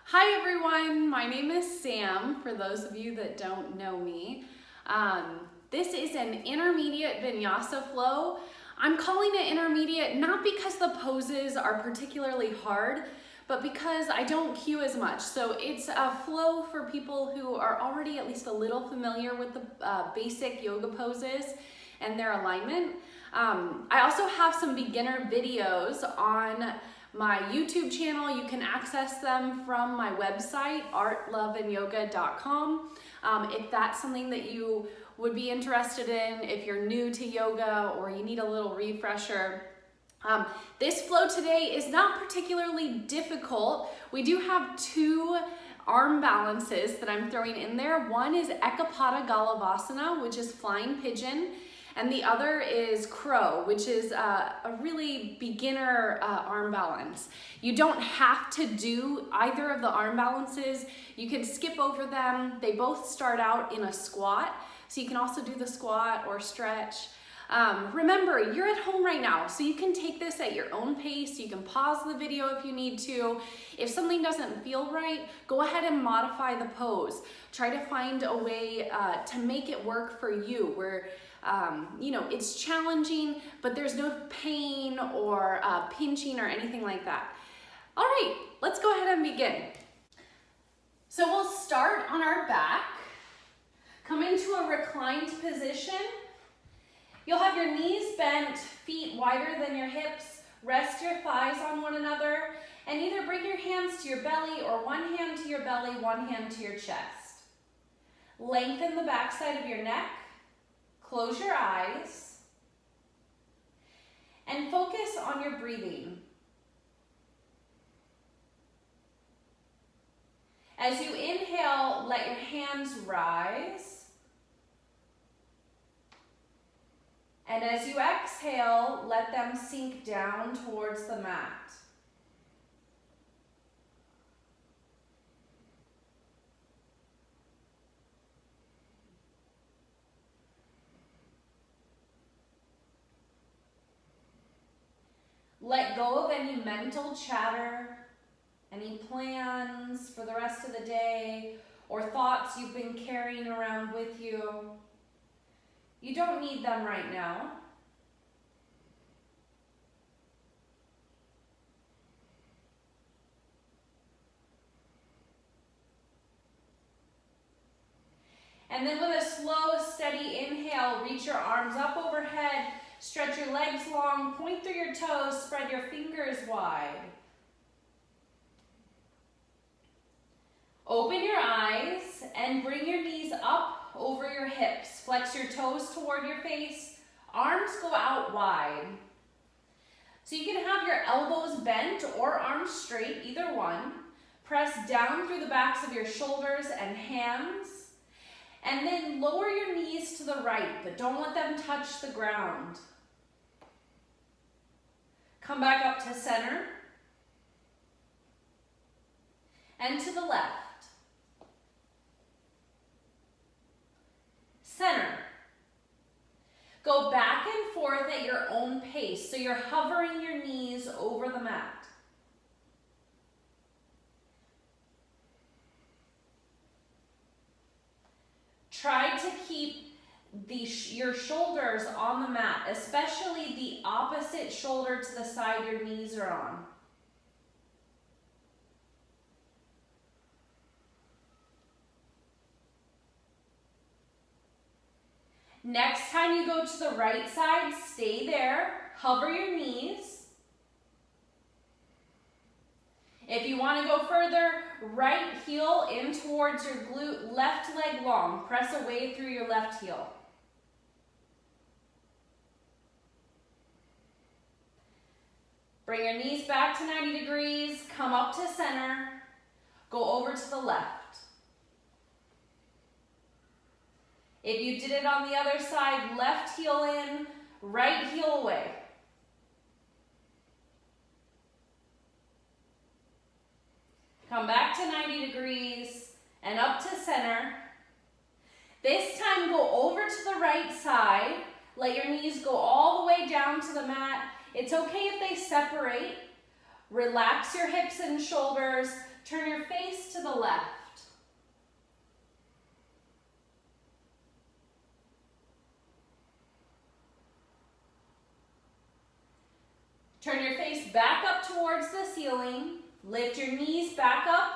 Hi everyone, my name is Sam, for those of you that don't know me. This is an intermediate vinyasa flow. I'm calling it intermediate not because the poses are particularly hard, but because I don't cue as much. So it's a flow for people who are already at least a little familiar with the basic yoga poses and their alignment. I also have some beginner videos on my YouTube channel. You can access them from my website, artloveandyoga.com. If that's something that you would be interested in, if you're new to yoga or you need a little refresher. This flow today is not particularly difficult. We do have two arm balances that I'm throwing in there. One is Ekapada Galavasana, which is flying pigeon, and the other is crow, which is a really beginner arm balance. You don't have to do either of the arm balances. You can skip over them. They both start out in a squat, so you can also do the squat or stretch. Remember, you're at home right now, so you can take this at your own pace. You can pause the video if you need to. If something doesn't feel right, go ahead and modify the pose. Try to find a way to make it work for you, where it's challenging, but there's no pain or pinching or anything like that. All right, let's go ahead and begin. So we'll start on our back. Come into a reclined position. You'll have your knees bent, feet wider than your hips. Rest your thighs on one another, and either bring your hands to your belly or one hand to your belly, one hand to your chest. Lengthen the backside of your neck. Close your eyes and focus on your breathing. As you inhale, let your hands rise. And as you exhale, let them sink down towards the mat. Let go of any mental chatter, any plans for the rest of the day, or thoughts you've been carrying around with you. You don't need them right now. And then with a slow, steady inhale, reach your arms up overhead, stretch your legs long, point through your toes, spread your fingers wide. Open your eyes and bring your knees up over your hips. Flex your toes toward your face. Arms go out wide. So you can have your elbows bent or arms straight, either one. Press down through the backs of your shoulders and hands. And then lower your knees to the right, but don't let them touch the ground. Come back up to center. And to the left. Center. Go back and forth at your own pace, so you're hovering your knees over the mat. Try to keep your shoulders on the mat, especially the opposite shoulder to the side your knees are on. Next time you go to the right side, stay there, hover your knees. If you want to go further, right heel in towards your glute, left leg long. Press away through your left heel. Bring your knees back to 90 degrees, come up to center, go over to the left. If you did it on the other side, left heel in, right heel away. Come back to 90 degrees and up to center. This time go over to the right side. Let your knees go all the way down to the mat. It's okay if they separate. Relax your hips and shoulders. Turn your face the left. Turn your face back up towards the ceiling. Lift your knees back up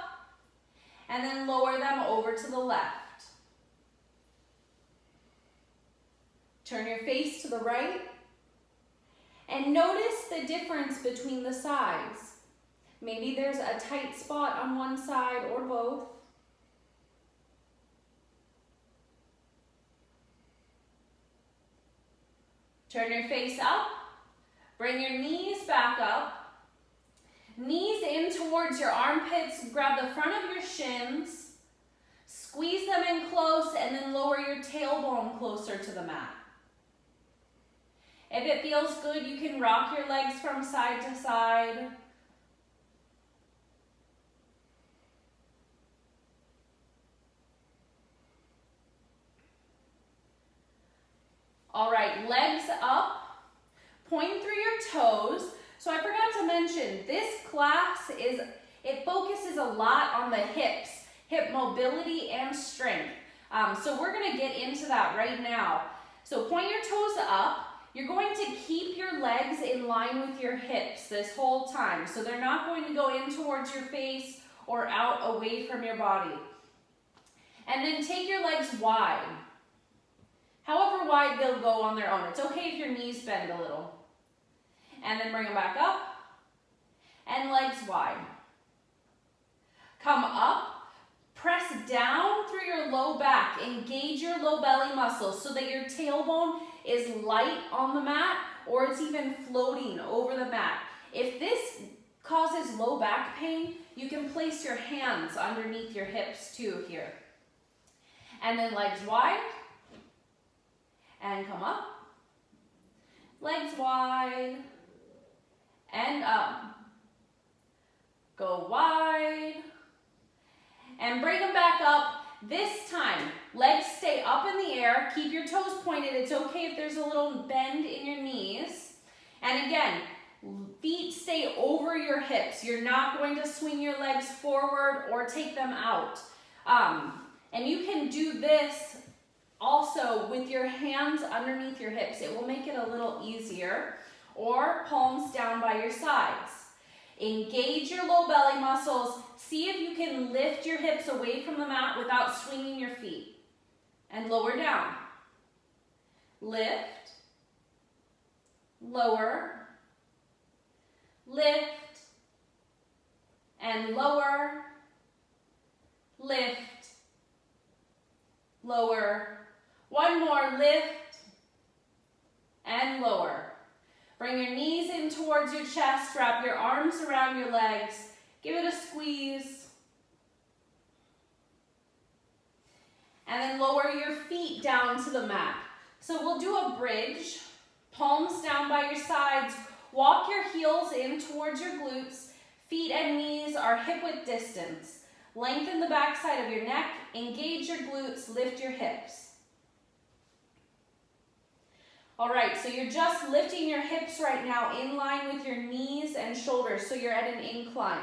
and then lower them over to the left. Turn your face to the right and notice the difference between the sides. Maybe there's a tight spot on one side or both. Turn your face up. Bring your knees back up. Knees in towards your armpits. Grab the front of your shins. Squeeze them in close and then lower your tailbone closer to the mat. If it feels good, you can rock your legs from side to side. All right, legs up. Point through your toes. So I forgot to mention, this class it focuses a lot on the hips, hip mobility and strength. So we're gonna get into that right now. So point your toes up. You're going to keep your legs in line with your hips this whole time. So they're not going to go in towards your face or out away from your body. And then take your legs wide. However wide they'll go on their own. It's okay if your knees bend a little. And then bring them back up, and legs wide. Come up, press down through your low back, engage your low belly muscles so that your tailbone is light on the mat or it's even floating over the mat. If this causes low back pain, you can place your hands underneath your hips too here. And then legs wide, and come up, legs wide, and up. Go wide. And bring them back up. This time, legs stay up in the air. Keep your toes pointed. It's okay if there's a little bend in your knees. And again, feet stay over your hips. You're not going to swing your legs forward or take them out. And you can do this also with your hands underneath your hips. It will make it a little easier. Or palms down by your sides. Engage your low belly muscles. See if you can lift your hips away from the mat without swinging your feet. And lower down. Lift. Lower. Lift. And lower. Lift. Lower. One more. Lift. And lower. Bring your knees in towards your chest, wrap your arms around your legs, give it a squeeze. And then lower your feet down to the mat. So we'll do a bridge, palms down by your sides, walk your heels in towards your glutes, feet and knees are hip width distance. Lengthen the back side of your neck, engage your glutes, lift your hips. All right, so you're just lifting your hips right now in line with your knees and shoulders, so you're at an incline.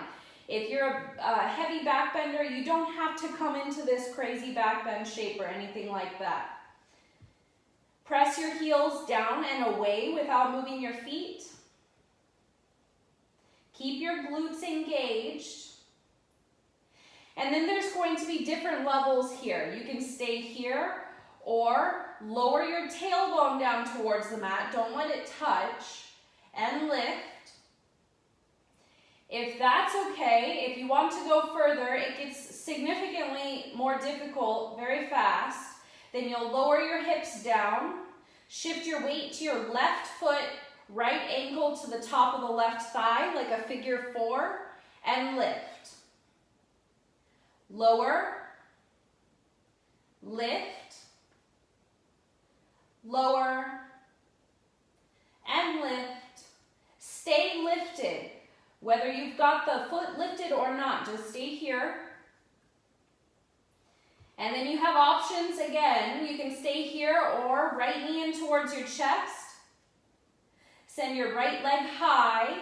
If you're a heavy back bender, you don't have to come into this crazy back bend shape or anything like that. Press your heels down and away without moving your feet. Keep your glutes engaged. And then there's going to be different levels here. You can stay here, or lower your tailbone down towards the mat. Don't let it touch. And lift. If that's okay, if you want to go further, it gets significantly more difficult very fast. Then you'll lower your hips down. Shift your weight to your left foot, right ankle to the top of the left thigh, like a figure 4, and lift. Lower. Lift. Lower, and lift. Stay lifted. Whether you've got the foot lifted or not, just stay here. And then you have options again. You can stay here or right knee in towards your chest. Send your right leg high.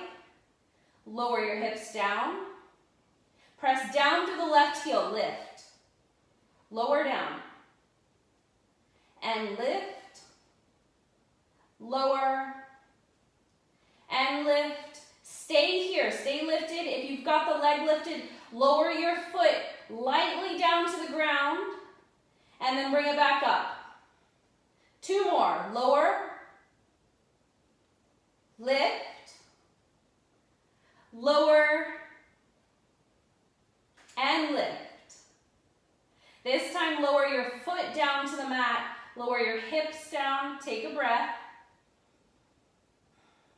Lower your hips down. Press down through the left heel, lift. Lower down. And lift. Lower. And lift. Stay here, stay lifted. If you've got the leg lifted, lower your foot lightly down to the ground and then bring it back up. 2 more, lower, lift, lower, and lift. This time lower your foot down to the mat, lower your hips down, take a breath.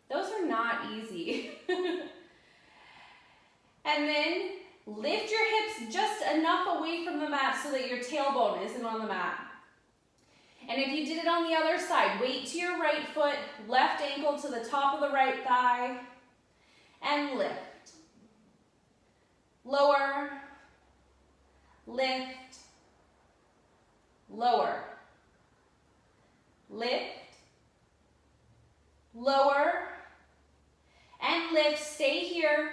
Those are not easy. And then lift your hips just enough away from the mat so that your tailbone isn't on the mat. And if you did it on the other side, weight to your right foot, left ankle to the top of the right thigh, and lift. Lower, lift, lower, lift, lower, and lift. Stay here.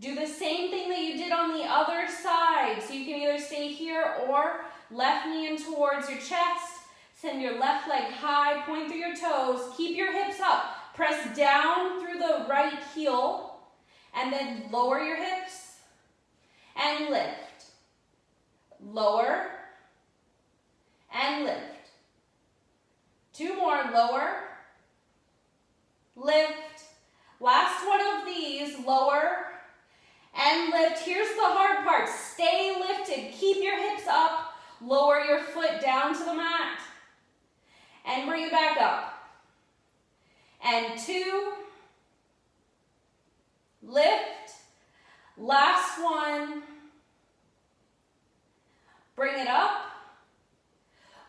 Do the same thing that you did on the other side. So you can either stay here or left knee in towards your chest. Send your left leg high, point through your toes. Keep your hips up. Press down through the right heel and then lower your hips and lift. Lower and lift. 2 more, lower, lift. Last one of these, lower and lift. Here's the hard part. Stay lifted. Keep your hips up. Lower your foot down to the mat. And bring it back up. And 2. Lift. Last one. Bring it up.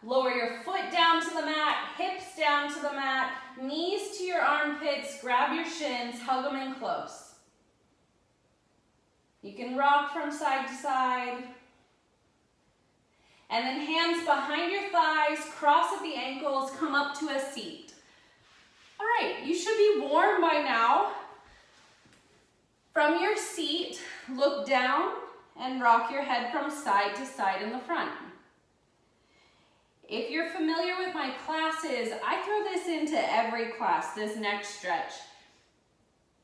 Lower your foot down to the mat, hips down to the mat, knees to your armpits, grab your shins, hug them in close. You can rock from side to side. And then hands behind your thighs, cross at the ankles, come up to a seat. All right, you should be warm by now. From your seat, look down and rock your head from side to side in the front. If you're familiar with my classes, I throw this into every class, this neck stretch.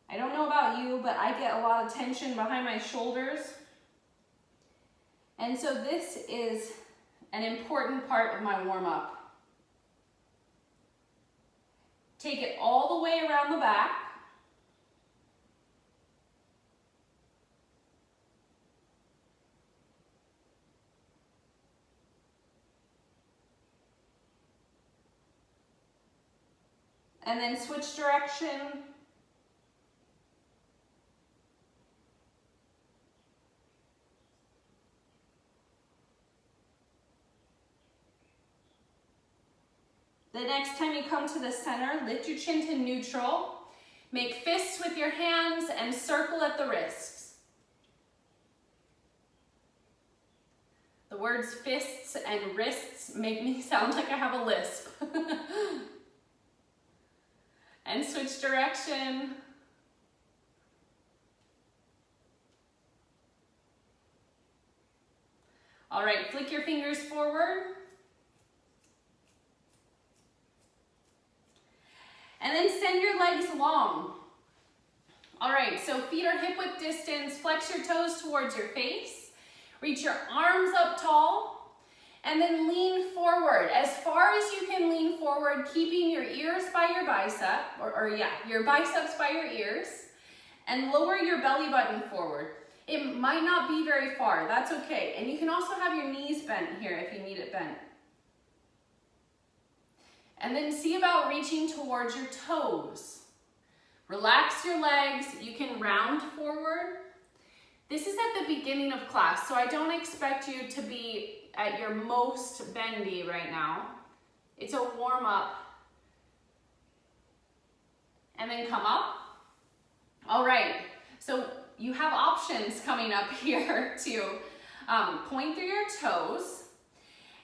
I don't know about you, but I get a lot of tension behind my shoulders. And so this is an important part of my warm-up. Take it all the way around the back. And then switch direction. The next time you come to the center, lift your chin to neutral. Make fists with your hands and circle at the wrists. The words fists and wrists make me sound like I have a lisp. And switch direction. All right, flick your fingers forward. And then send your legs long. All right, so feet are hip width distance. Flex your toes towards your face. Reach your arms up tall. And then lean forward, as far as you can lean forward, keeping your ears by your bicep, your biceps by your ears, and lower your belly button forward. It might not be very far, that's okay. And you can also have your knees bent here if you need it bent. And then see about reaching towards your toes. Relax your legs, you can round forward. This is at the beginning of class, so I don't expect you to be at your most bendy right now. It's a warm up. And then come up. All right, so you have options coming up here to point through your toes.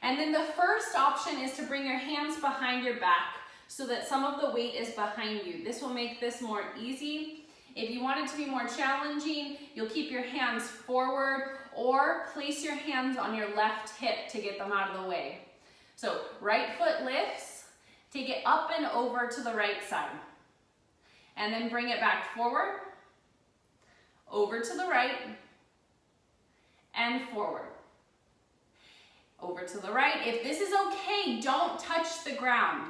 And then the first option is to bring your hands behind your back so that some of the weight is behind you. This will make this more easy. If you want it to be more challenging, you'll keep your hands forward or place your hands on your left hip to get them out of the way. So right foot lifts, take it up and over to the right side. And then bring it back forward, over to the right, and forward. Over to the right. If this is okay, don't touch the ground.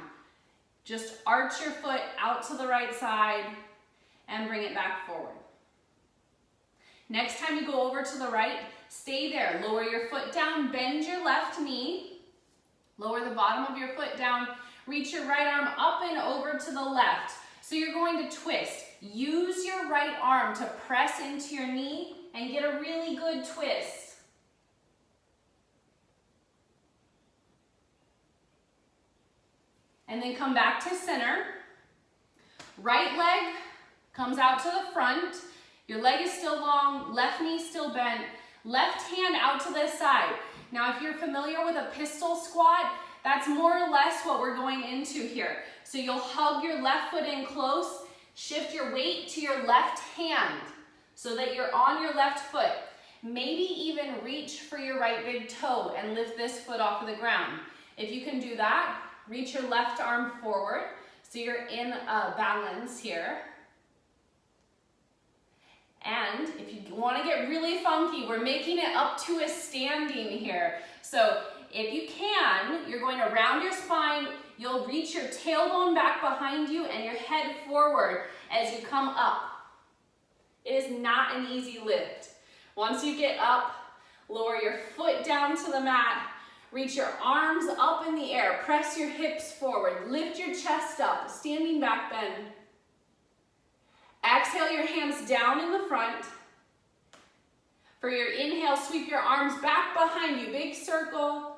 Just arch your foot out to the right side and bring it back forward. Next time you go over to the right, stay there. Lower your foot down, bend your left knee, lower the bottom of your foot down, reach your right arm up and over to the left. So you're going to twist. Use your right arm to press into your knee and get a really good twist. And then come back to center. Right leg comes out to the front. Your leg is still long, left knee still bent, left hand out to the side. Now, if you're familiar with a pistol squat, that's more or less what we're going into here. So you'll hug your left foot in close, shift your weight to your left hand so that you're on your left foot. Maybe even reach for your right big toe and lift this foot off of the ground. If you can do that, reach your left arm forward so you're in a balance here. And if you want to get really funky, we're making it up to a standing here. So if you can, you're going to round your spine. You'll reach your tailbone back behind you and your head forward as you come up. It is not an easy lift. Once you get up, lower your foot down to the mat. Reach your arms up in the air. Press your hips forward. Lift your chest up. Standing back bend. Exhale your hands down in the front. For your inhale, sweep your arms back behind you. Big circle.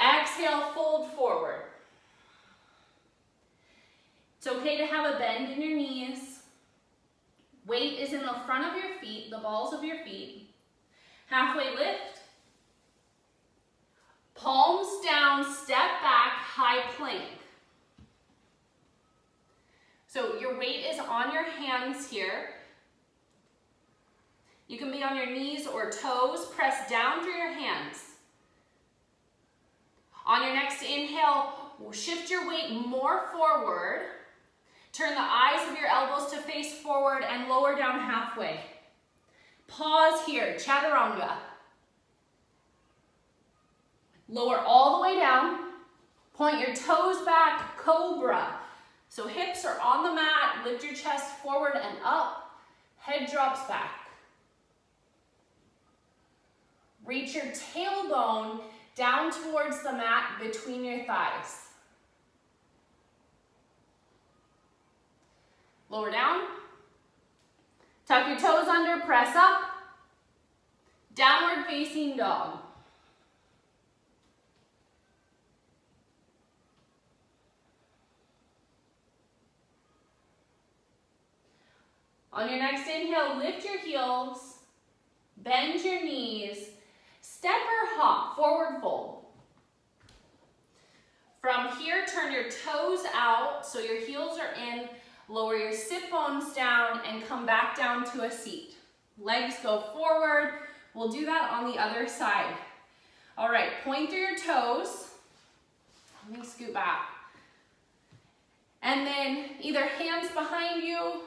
Exhale, fold forward. It's okay to have a bend in your knees. Weight is in the front of your feet, the balls of your feet. Halfway lift. Palms down, step back, high plank. So your weight is on your hands here. You can be on your knees or toes. Press down through your hands. On your next inhale, shift your weight more forward. Turn the eyes of your elbows to face forward and lower down halfway. Pause here, chaturanga. Lower all the way down. Point your toes back, cobra. So hips are on the mat, lift your chest forward and up, head drops back. Reach your tailbone down towards the mat between your thighs. Lower down, tuck your toes under, press up, downward facing dog. On your next inhale, lift your heels, bend your knees, step or hop, forward fold. From here, turn your toes out so your heels are in, lower your sit bones down and come back down to a seat. Legs go forward. We'll do that on the other side. All right, point through your toes. Let me scoot back. And then either hands behind you,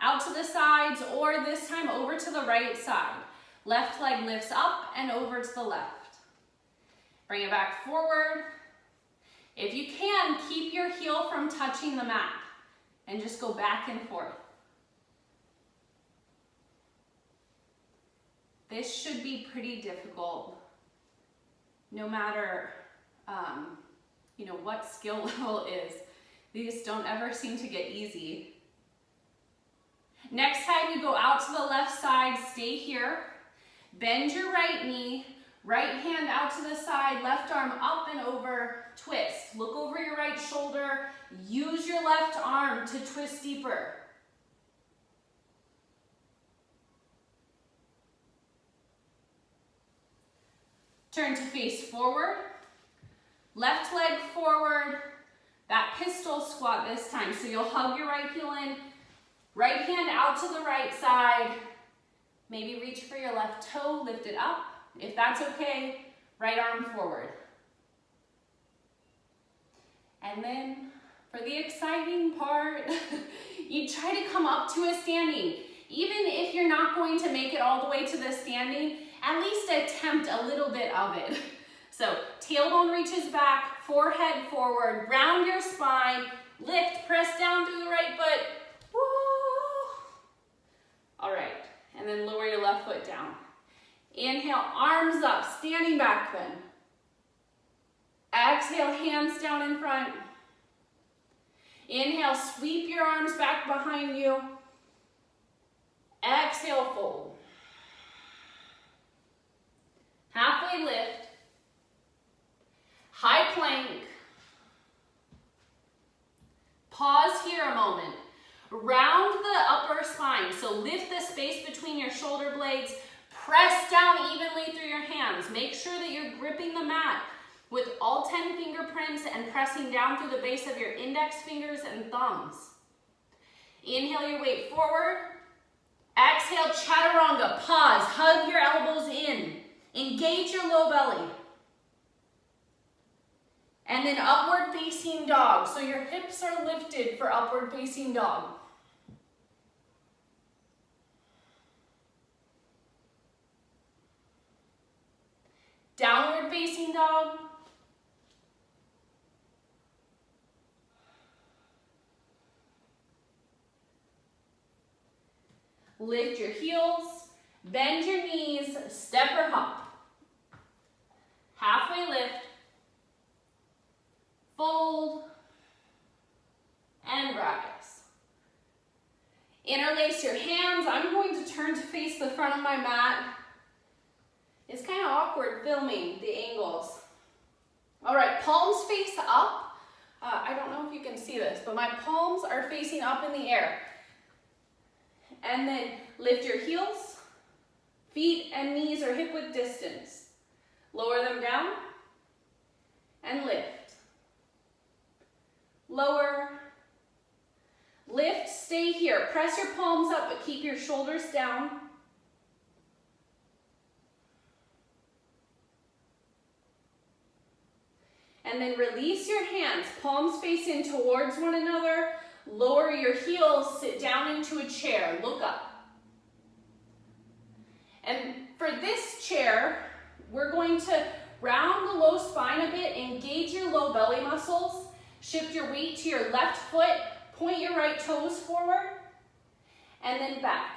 out to the sides, or this time over to the right side. Left leg lifts up and over to the left. Bring it back forward. If you can, keep your heel from touching the mat and just go back and forth. This should be pretty difficult, no matter what skill level is. These don't ever seem to get easy. Next time you go out to the left side, stay here. Bend your right knee, right hand out to the side, left arm up and over, twist. Look over your right shoulder. Use your left arm to twist deeper. Turn to face forward. Left leg forward. That pistol squat this time. So you'll hug your right heel in. Right hand out to the right side. Maybe reach for your left toe, lift it up. If that's okay, right arm forward. And then for the exciting part, you try to come up to a standing. Even if you're not going to make it all the way to the standing, at least attempt a little bit of it. So tailbone reaches back, forehead forward, round your spine, lift, press down through the right foot. Woo! All right, and then lower your left foot down. Inhale, arms up, standing back bend. Exhale, hands down in front. Inhale, sweep your arms back behind you. Exhale, fold. Halfway lift. High plank. Pause here a moment. Round the upper spine, so lift the space between your shoulder blades. Press down evenly through your hands. Make sure that you're gripping the mat with all 10 fingerprints and pressing down through the base of your index fingers and thumbs. Inhale your weight forward. Exhale, chaturanga. Pause. Hug your elbows in. Engage your low belly. And then upward facing dog. So your hips are lifted for upward facing dog. Downward facing dog. Lift your heels, bend your knees, step or hop. Halfway lift, fold, and rise. Interlace your hands. I'm going to turn to face the front of my mat. It's kind of awkward filming the angles. All right, palms face up. I don't know if you can see this, but my palms are facing up in the air. And then lift your heels, feet and knees are hip width distance. Lower them down and lift. Lower, lift, stay here. Press your palms up, but keep your shoulders down. And then release your hands, palms face in towards one another. Lower your heels, sit down into a chair, look up. And for this chair, we're going to round the low spine a bit, engage your low belly muscles, shift your weight to your left foot, point your right toes forward, and then back.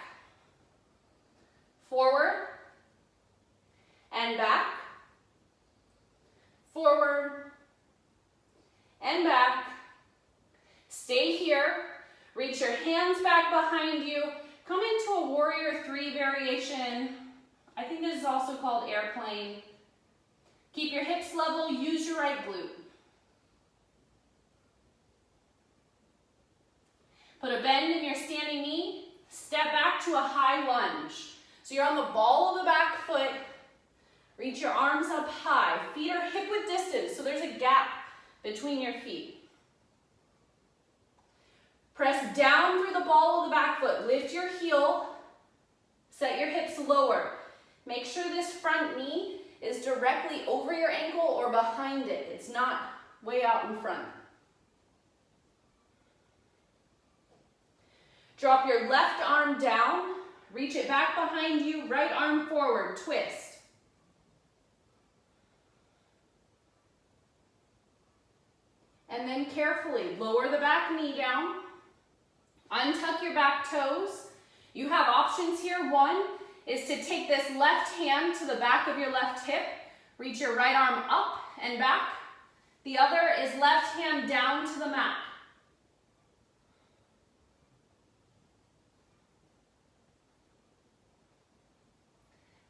Forward, and back. Forward, and back. Stay here, reach your hands back behind you, come into a warrior 3 variation. I think this is also called airplane. Keep your hips level, use your right glute. Put a bend in your standing knee, step back to a high lunge. So you're on the ball of the back foot, reach your arms up high, feet are hip width distance, so there's a gap between your feet. Press down through the ball of the back foot. Lift your heel. Set your hips lower. Make sure this front knee is directly over your ankle or behind it. It's not way out in front. Drop your left arm down. Reach it back behind you. Right arm forward. Twist. And then carefully lower the back knee down. Untuck your back toes. You have options here. One is to take this left hand to the back of your left hip. Reach your right arm up and back. The other is left hand down to the mat.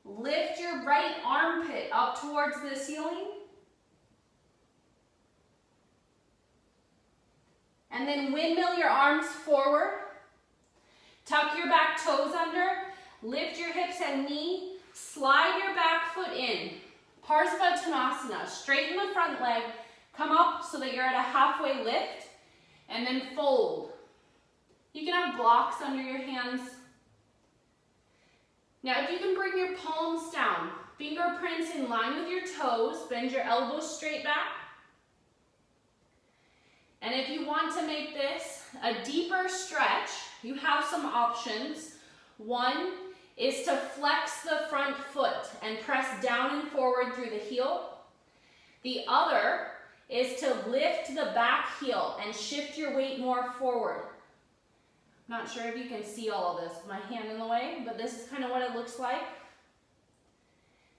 Lift your right armpit up towards the ceiling. And then windmill your arms forward. Tuck your back toes under. Lift your hips and knee. Slide your back foot in. Parsvatanasana. Straighten the front leg. Come up so that you're at a halfway lift. And then fold. You can have blocks under your hands. Now if you can bring your palms down, fingerprints in line with your toes, bend your elbows straight back. And if you want to make this a deeper stretch, you have some options. One is to flex the front foot and press down and forward through the heel. The other is to lift the back heel and shift your weight more forward. I'm not sure if you can see all of this with my hand in the way, but this is kind of what it looks like.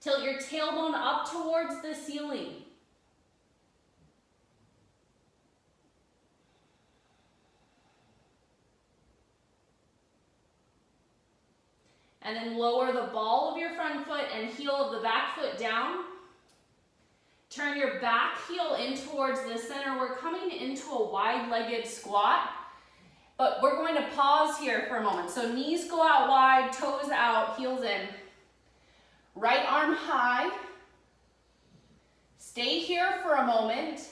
Tilt your tailbone up towards the ceiling. And then lower the ball of your front foot and heel of the back foot down. Turn your back heel in towards the center. We're coming into a wide-legged squat, but we're going to pause here for a moment. So knees go out wide, toes out, heels in. Right arm high. Stay here for a moment.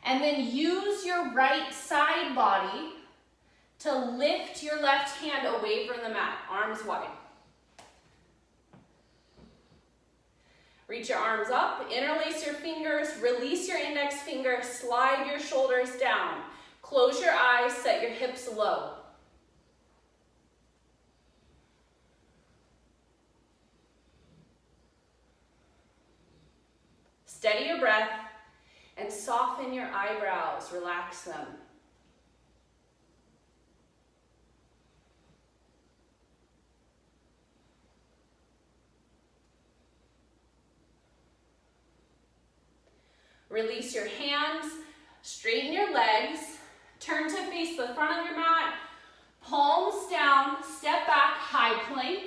And then use your right side body to lift your left hand away from the mat, arms wide. Reach your arms up, interlace your fingers, release your index finger, slide your shoulders down. Close your eyes, set your hips low. Steady your breath and soften your eyebrows, relax them. Release your hands, straighten your legs, turn to face the front of your mat, palms down, step back, high plank.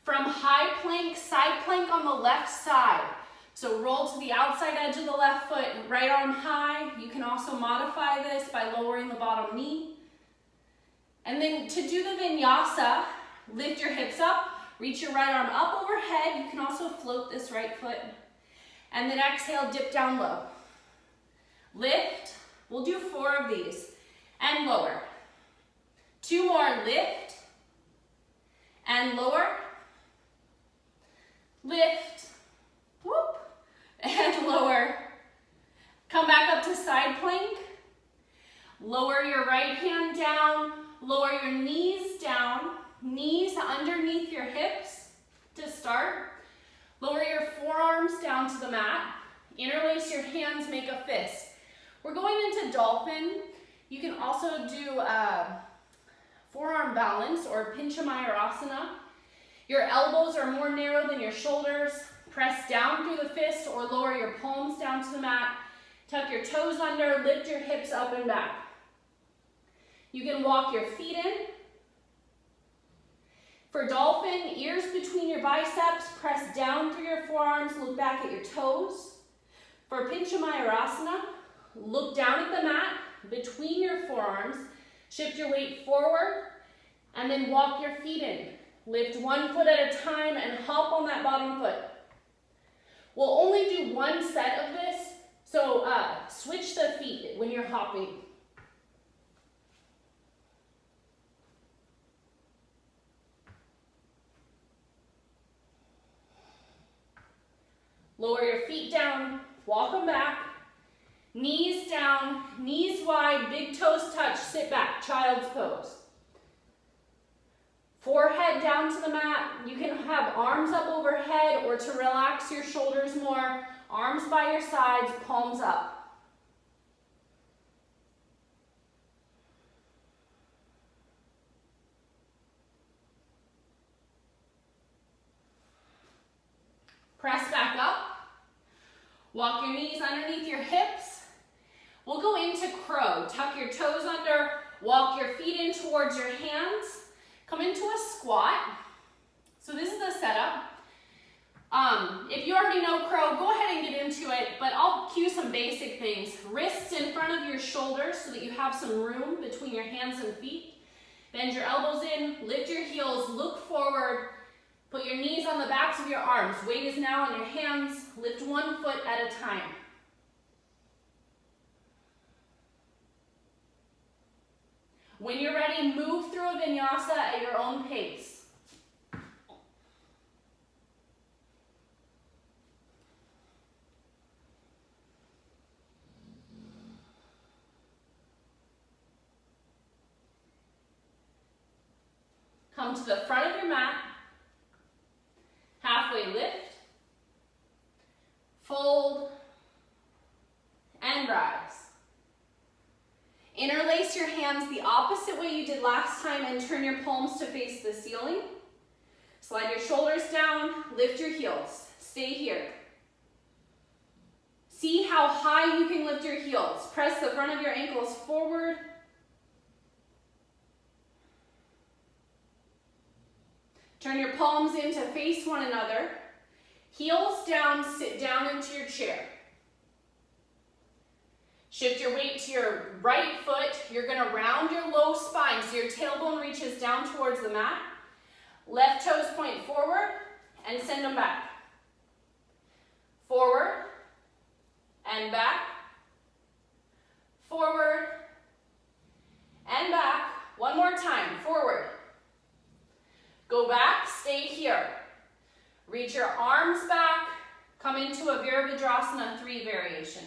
From high plank, side plank on the left side. So roll to the outside edge of the left foot, right arm high. You can also modify this by lowering the bottom knee. And then to do the vinyasa, lift your hips up, reach your right arm up overhead. You can also float this right foot. And then exhale, dip down low. Lift, we'll do 4 of these, and lower. 2 more, lift, and lower. Lift, whoop, and lower. Come back up to side plank. Lower your right hand down, lower your knees down, knees underneath your hips to start. Lower your forearms down to the mat. Interlace your hands, make a fist. We're going into dolphin. You can also do forearm balance or Vinyasa. Your elbows are more narrow than your shoulders. Press down through the fist or lower your palms down to the mat. Tuck your toes under, lift your hips up and back. You can walk your feet in. For dolphin, ears between your biceps, press down through your forearms, look back at your toes. For Vinyasa, look down at the mat, between your forearms, shift your weight forward, and then walk your feet in. Lift 1 foot at a time and hop on that bottom foot. We'll only do 1 set of this, so switch the feet when you're hopping. Lower your feet down, walk them back, knees down, knees wide, big toes touch, sit back, child's pose. Forehead down to the mat. You can have arms up overhead or to relax your shoulders more, arms by your sides, palms up. Press back up. Walk your knees underneath your hips. We'll go into crow. Tuck your toes under, walk your feet in towards your hands. Come into a squat. So this is the setup. If you already know crow, go ahead and get into it, but I'll cue some basic things. Wrists in front of your shoulders so that you have some room between your hands and feet. Bend your elbows in, lift your heels, look forward. Put your knees on the backs of your arms. Weight is now on your hands. Lift 1 foot at a time. When you're ready, move through a vinyasa at your own pace. Come to the front of your mat, halfway lift, fold, and rise. Interlace your hands the opposite way you did last time and turn your palms to face the ceiling. Slide your shoulders down, lift your heels. Stay here. See how high you can lift your heels. Press the front of your ankles forward. Turn your palms in to face one another. Heels down, sit down into your chair. Shift your weight to your right foot. You're gonna round your low spine so your tailbone reaches down towards the mat. Left toes point forward and send them back. Forward and back. Forward and back. One more time, forward. Go back, stay here. Reach your arms back. Come into a Virabhadrasana 3 variation.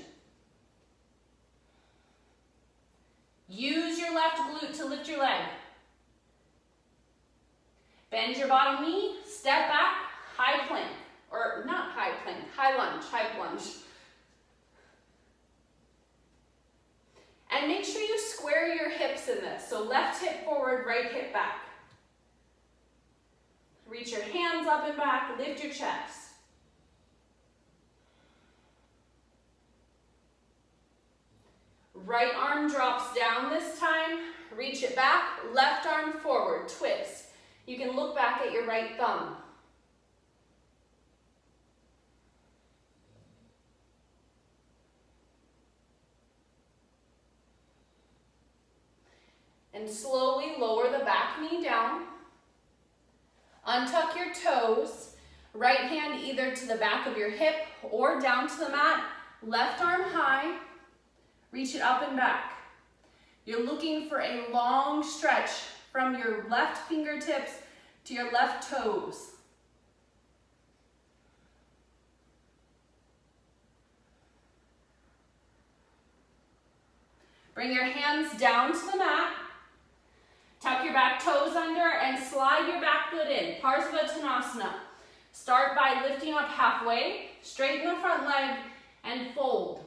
Use your left glute to lift your leg. Bend your bottom knee, step back, high plank. Or not high plank, high lunge, high plunge. And make sure you square your hips in this. So left hip forward, right hip back. Reach your hands up and back, lift your chest. Right arm drops down this time. Reach it back, left arm forward, twist. You can look back at your right thumb. And slowly lower the back knee down. Untuck your toes. Right hand either to the back of your hip or down to the mat. Left arm high. Reach it up and back. You're looking for a long stretch from your left fingertips to your left toes. Bring your hands down to the mat. Tuck your back toes under and slide your back foot in. Parsvattanasana. Start by lifting up halfway, straighten the front leg, and fold.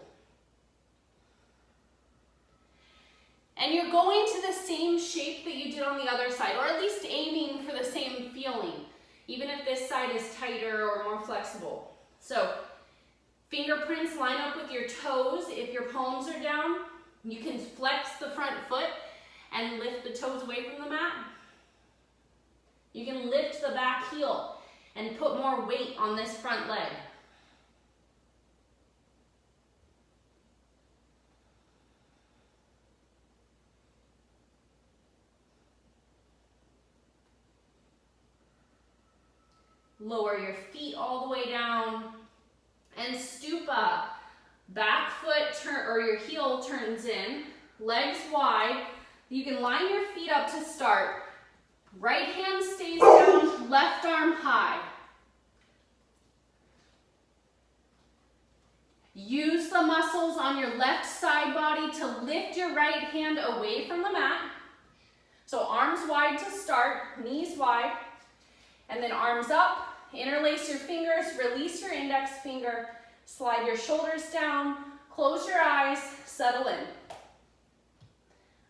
And you're going to the same shape that you did on the other side, or at least aiming for the same feeling, even if this side is tighter or more flexible. So, fingerprints line up with your toes. If your palms are down, you can flex the front foot and lift the toes away from the mat. You can lift the back heel and put more weight on this front leg. Lower your feet all the way down and stupa. Back foot or your heel turns in, legs wide. You can line your feet up to start. Right hand stays down, left arm high. Use the muscles on your left side body to lift your right hand away from the mat. So arms wide to start, knees wide, and then arms up. Interlace your fingers, release your index finger, slide your shoulders down, close your eyes, settle in.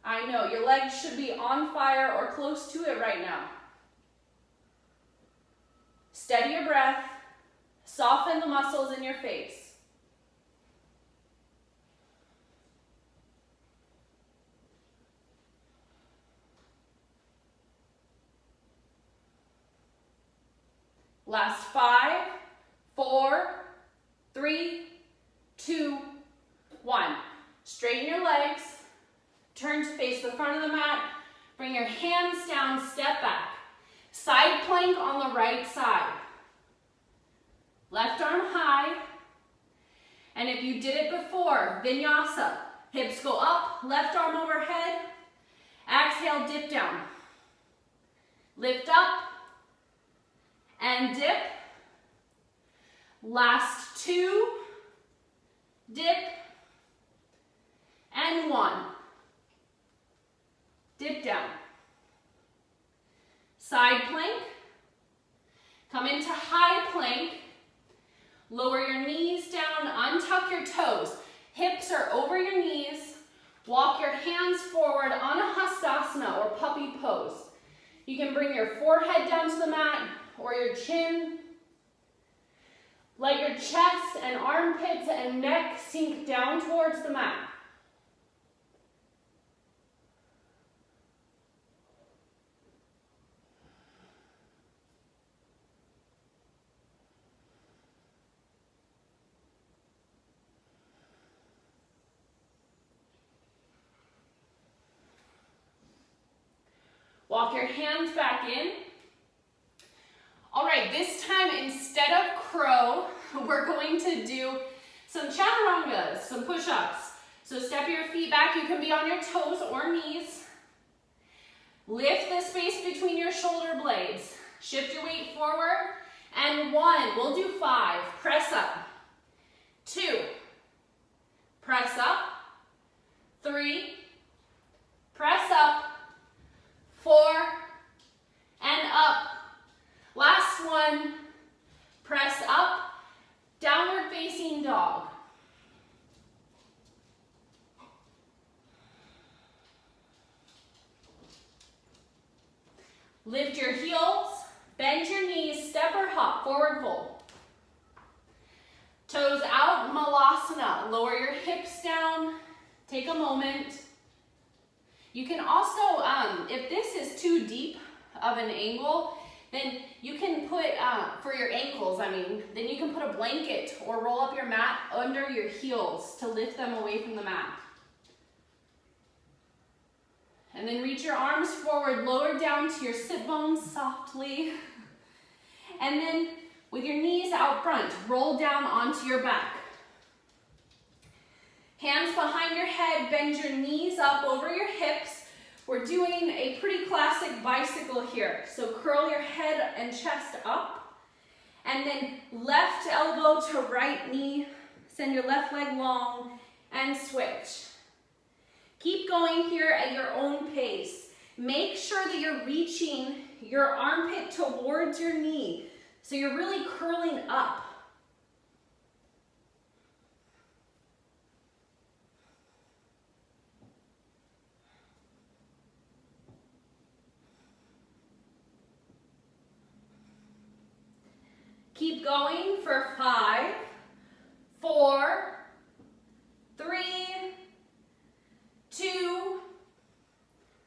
I know, your legs should be on fire or close to it right now. Steady your breath, soften the muscles in your face. Last 5, 4, 3, 2, 1. Straighten your legs, turn to face the front of the mat, bring your hands down, step back. Side plank on the right side. Left arm high, and if you did it before, Vinyasa, hips go up, left arm overhead, Exhale, dip down. Lift up and dip. Last two, dip, and one. Dip down. Side plank. Come into high plank. Lower your knees down, untuck your toes. Hips are over your knees. Walk your hands forward on a Hastasana or puppy pose. You can bring your forehead down to the mat or your chin. Let your chest and armpits and neck sink down towards the mat. Walk your hands back in. All right, this time instead of crow, we're going to do some chaturangas, some push-ups. So step your feet back. You can be on your toes or knees. Lift the space between your shoulder blades. Shift your weight forward. And one, we'll do 5. Press up. 2, press up. 3, press up. 4, and up. Last one, press up, downward facing dog. Lift your heels, bend your knees, step or hop, forward fold. Toes out, Malasana. Lower your hips down, take a moment. You can also, if this is too deep of an angle, then you can put, for your ankles, then you can put a blanket or roll up your mat under your heels to lift them away from the mat. And then reach your arms forward, lower down to your sit bones softly. And then with your knees out front, roll down onto your back. Hands behind your head, bend your knees up over your hips. We're doing a pretty classic bicycle here. So curl your head and chest up. And then left elbow to right knee. Send your left leg long and switch. Keep going here at your own pace. Make sure that you're reaching your armpit towards your knee. So you're really curling up. Keep going for 5, 4, 3, 2,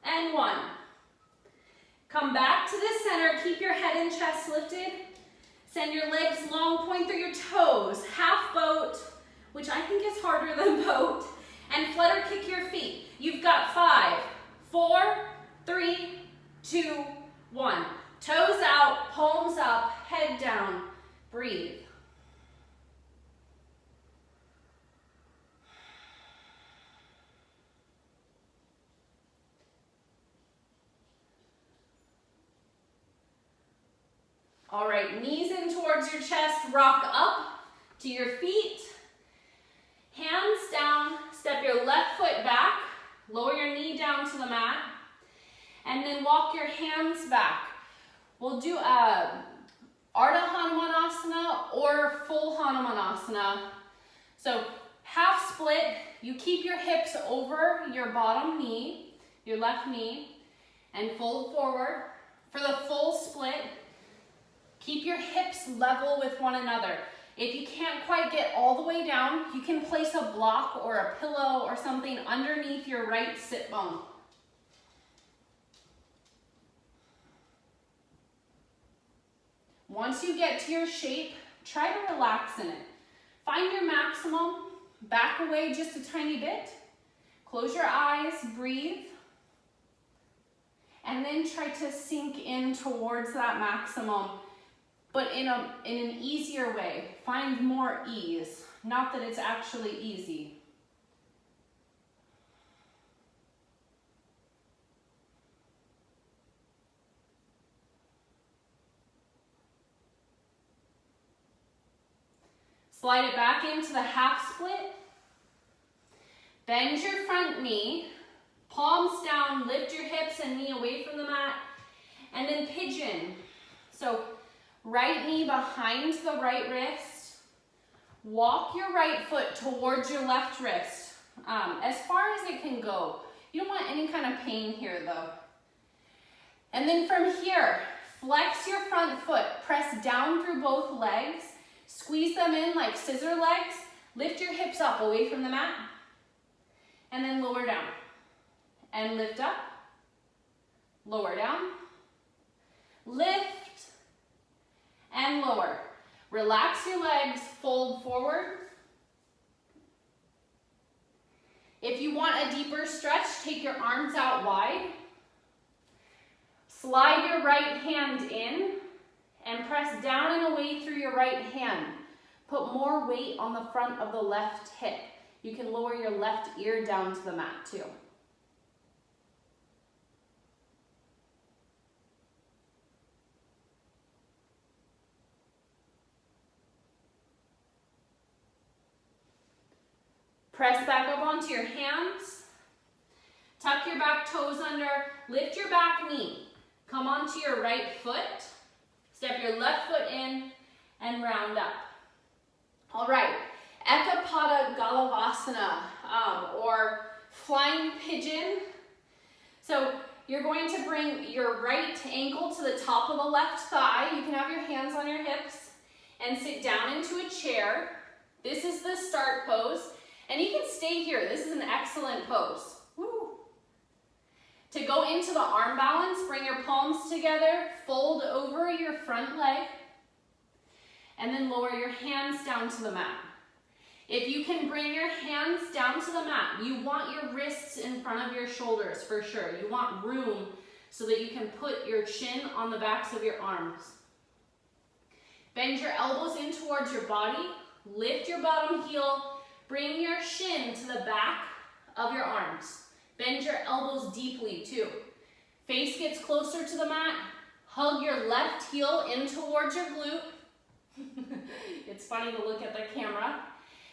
and 1. Come back to the center. Keep your head and chest lifted. Send your legs long, point through your toes. Half boat, which I think is harder than boat. And flutter kick your feet. You've got 5, 4, 3, 2, 1. Toes out, palms up, head down. Breathe. All right, knees in towards your chest, rock up to your feet. Hands down, step your left foot back, lower your knee down to the mat, and then walk your hands back. We'll do a Ardha Hanumanasana or full Hanumanasana. So half split, you keep your hips over your bottom knee, your left knee, and fold forward. For the full split, keep your hips level with one another. If you can't quite get all the way down, you can place a block or a pillow or something underneath your right sit bone. Once you get to your shape, try to relax in it. Find your maximum, back away just a tiny bit, close your eyes, breathe, and then try to sink in towards that maximum, but in an easier way. Find more ease, not that it's actually easy. Slide it back into the half split. Bend your front knee, palms down, lift your hips and knee away from the mat, and then pigeon. So right knee behind the right wrist. Walk your right foot towards your left wrist, as far as it can go. You don't want any kind of pain here though. And then from here, flex your front foot, press down through both legs, squeeze them in like scissor legs, lift your hips up away from the mat, and then lower down. And lift up, lower down, lift, and lower. Relax your legs, fold forward. If you want a deeper stretch, take your arms out wide. Slide your right hand in and press down and away through your right hand. Put more weight on the front of the left hip. You can lower your left ear down to the mat too. Press back up onto your hands. Tuck your back toes under. Lift your back knee. Come onto your right foot. Step your left foot in and round up. All right, Ekapada Galavasana, or Flying Pigeon. So you're going to bring your right ankle to the top of the left thigh. You can have your hands on your hips and sit down into a chair. This is the start pose. And you can stay here. This is an excellent pose. Woo. To go into the arm balance, bring your palms together, fold over your front leg, and then lower your hands down to the mat. If you can bring your hands down to the mat, you want your wrists in front of your shoulders for sure. You want room so that you can put your chin on the backs of your arms. Bend your elbows in towards your body, lift your bottom heel, bring your shin to the back of your arms. Bend your elbows deeply too. Face gets closer to the mat. Hug your left heel in towards your glute. It's funny to look at the camera.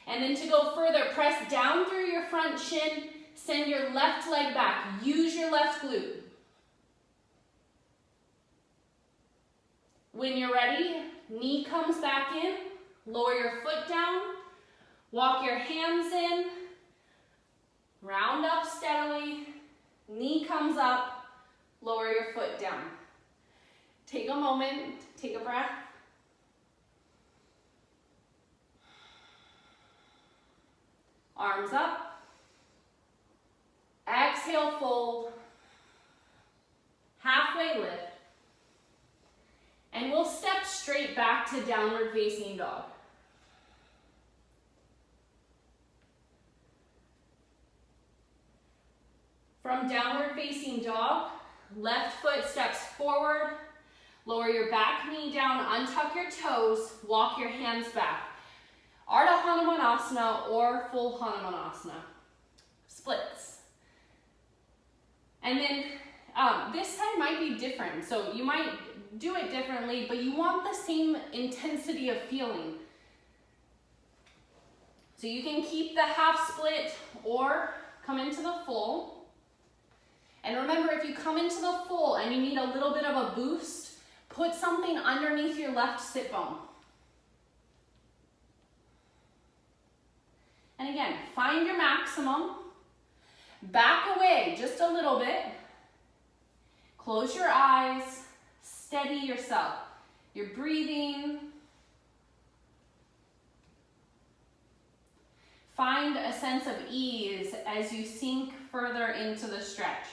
And then to go further, press down through your front shin. Send your left leg back. Use your left glute. When you're ready, knee comes back in. Lower your foot down. Walk your hands in, round up steadily, knee comes up, lower your foot down. Take a moment, take a breath. Arms up. Exhale, fold. Halfway lift. And we'll step straight back to downward facing dog. From downward facing dog, left foot steps forward, lower your back knee down, untuck your toes, walk your hands back. Ardha Hanumanasana or full Hanumanasana. Splits. And then this side might be different, so you might do it differently, but you want the same intensity of feeling. So you can keep the half split or come into the full. And remember, if you come into the full and you need a little bit of a boost, put something underneath your left sit bone. And again, find your maximum. Back away just a little bit. Close your eyes. Steady yourself. You're breathing. Find a sense of ease as you sink further into the stretch.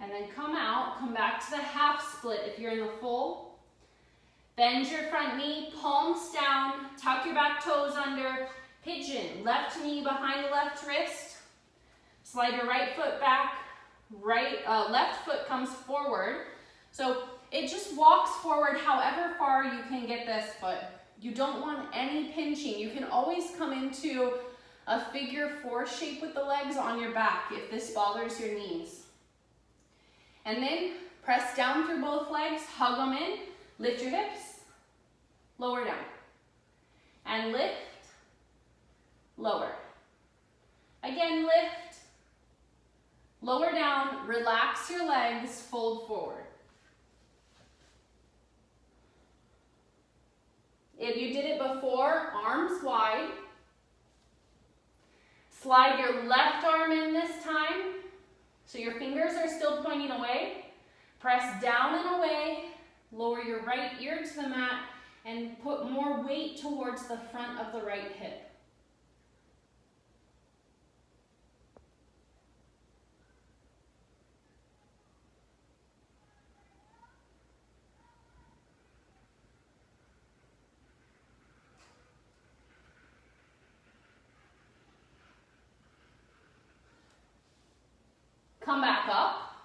And then come out, come back to the half split if you're in the full. Bend your front knee, palms down, tuck your back toes under, pigeon, left knee behind the left wrist. Slide your right foot back, left foot comes forward. So it just walks forward however far you can get this foot. You don't want any pinching. You can always come into a figure 4 shape with the legs on your back if this bothers your knees. And then press down through both legs, hug them in, lift your hips, lower down. And lift, lower. Again, lift, lower down, relax your legs, fold forward. If you did it before, arms wide. Slide your left arm in this time, so your fingers are still pointing away. Press down and away, lower your right ear to the mat, and put more weight towards the front of the right hip. Come back up.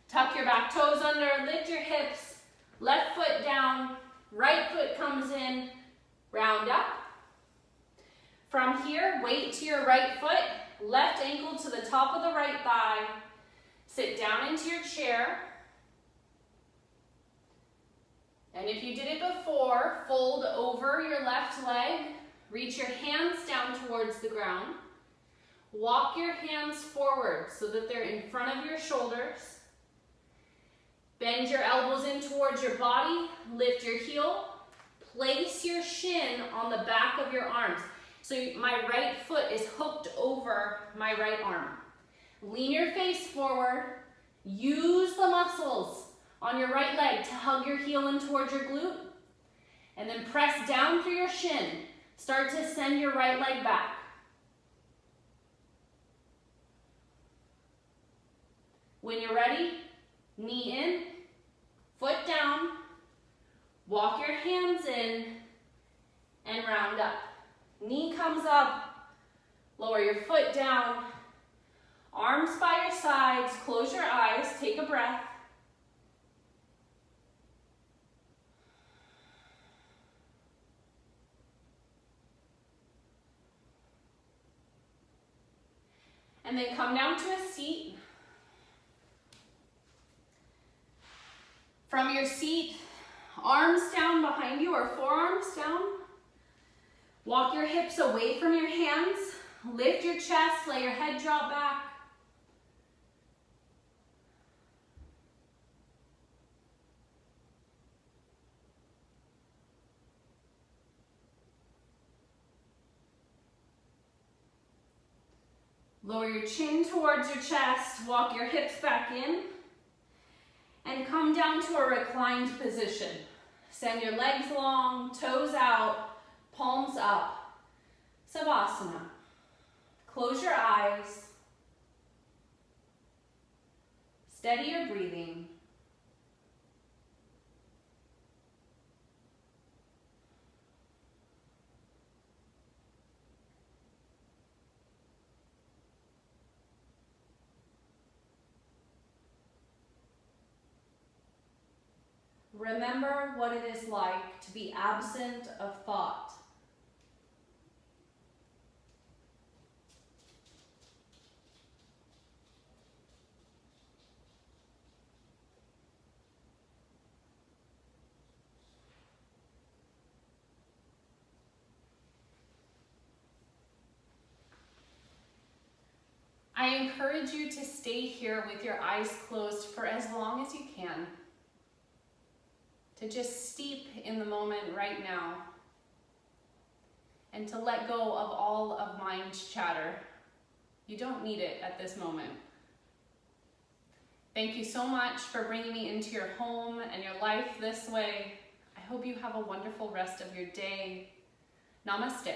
Tuck your back toes under, lift your hips, left foot down, right foot comes in, round up. From here, weight to your right foot, left ankle to the top of the right thigh. Sit down into your chair. And if you did it before, fold over your left leg, reach your hands down towards the ground. Walk your hands forward so that they're in front of your shoulders. Bend your elbows in towards your body, lift your heel, place your shin on the back of your arms. So my right foot is hooked over my right arm. Lean your face forward, use the muscles on your right leg to hug your heel in towards your glute, and then press down through your shin. Start to send your right leg back. When you're ready, knee in, foot down, walk your hands in, and round up. Knee comes up, lower your foot down, arms by your sides, close your eyes, take a breath. And then come down to a seat. From your seat, arms down behind you or forearms down. Walk your hips away from your hands. Lift your chest, let your head drop back. Lower your chin towards your chest, walk your hips back in. And come down to a reclined position. Send your legs long, toes out, palms up. Savasana. Close your eyes. Steady your breathing. Remember what it is like to be absent of thought. I encourage you to stay here with your eyes closed for as long as you can. To just steep in the moment right now. And to let go of all of mind's chatter. You don't need it at this moment. Thank you so much for bringing me into your home and your life this way. I hope you have a wonderful rest of your day. Namaste.